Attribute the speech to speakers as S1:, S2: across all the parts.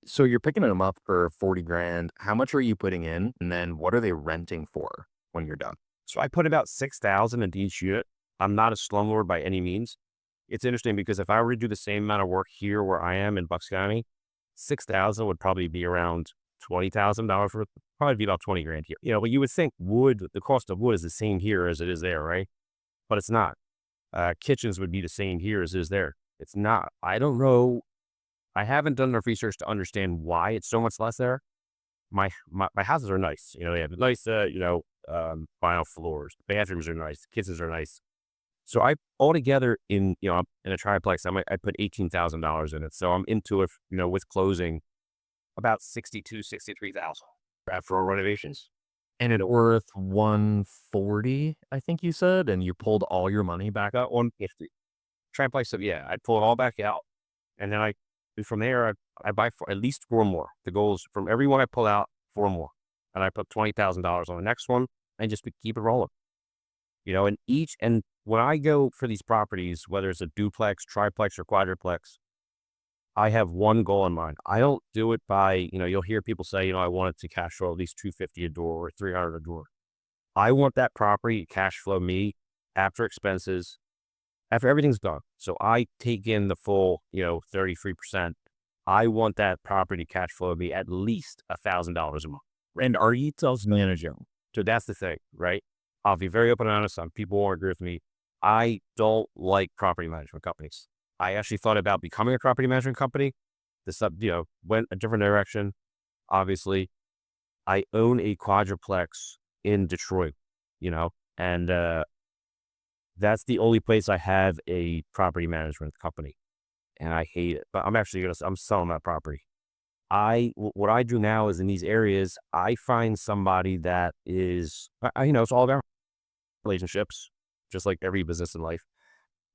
S1: So you're picking them up for 40 grand. How much are you putting in? And then what are they renting for when you're done?
S2: So I put about 6,000 into each unit. I'm not a slumlord by any means. It's interesting because if I were to do the same amount of work here where I am in Bucks County, 6,000 would probably be around $20,000 for probably be about 20 grand here. But you would think wood, the cost of wood is the same here as it is there, right? But it's not. Kitchens would be the same here as it is there. It's not. I don't know. I haven't done enough research to understand why it's so much less there. My houses are nice. They have nice, vinyl floors. Bathrooms are nice. Kitchens are nice. So I altogether in a triplex, I put $18,000 in it. So I'm into it, with closing about 62, 63,000 after all renovations.
S1: And it's worth 140, I think you said, and you pulled all your money back.
S2: 150. Triplex, so yeah, I'd pull it all back out. And then from there, I buy for at least four more. The goal is from every one I pull out, four more. And I put $20,000 on the next one and just keep it rolling. And when I go for these properties, whether it's a duplex, triplex, or quadruplex, I have one goal in mind. I don't do it by, you'll hear people say, I want it to cash flow at least 250 a door or 300 a door. I want that property to cash flow me after expenses, after everything's done. So I take in the full, 33%. I want that property to cash flow me at least $1,000 a month.
S1: And are you sales manager?
S2: So that's the thing, right? I'll be very open and honest. Some people won't agree with me. I don't like property management companies. I actually thought about becoming a property management company. This went a different direction. Obviously, I own a quadruplex in Detroit, and that's the only place I have a property management company, and I hate it. But I'm selling that property. What I do now is in these areas, I find somebody that is, it's all about relationships, just like every business in life,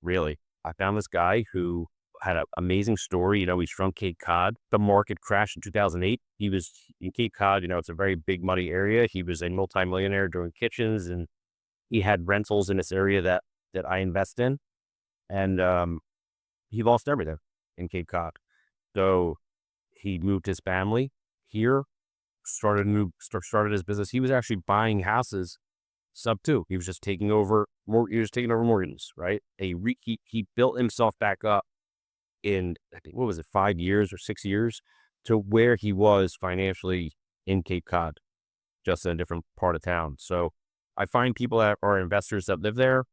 S2: really. I found this guy who had an amazing story. He's from Cape Cod. The market crashed in 2008. He was in Cape Cod. It's a very big money area. He was a multimillionaire doing kitchens, and he had rentals in this area that I invest in. And he lost everything in Cape Cod. So he moved his family here, started his business. He was actually buying houses sub two. He was just taking over mortgages, right? He built himself back up in, I think, what was it, 5 years or 6 years to where he was financially in Cape Cod, just in a different part of town. So I find people that are investors that live there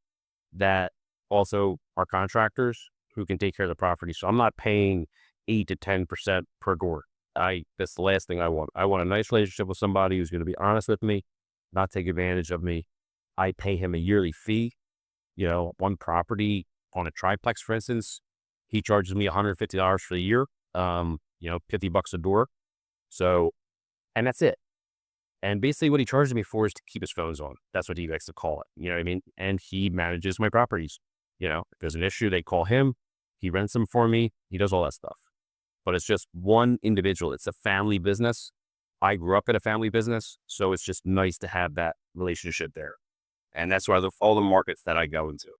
S2: that also are contractors who can take care of the property. So I'm not paying 8 to 10% per door. That's the last thing I want. I want a nice relationship with somebody who's going to be honest with me, not take advantage of me. I pay him a yearly fee. One property on a triplex, for instance, he charges me $150 for the year. $50 a door. So, and that's it. And basically what he charges me for is to keep his phones on. That's what he likes to call it. You know what I mean? And he manages my properties. If there's an issue, they call him. He rents them for me. He does all that stuff. But it's just one individual. It's a family business. I grew up in a family business. So it's just nice to have that relationship there. And that's why all the markets that I go into.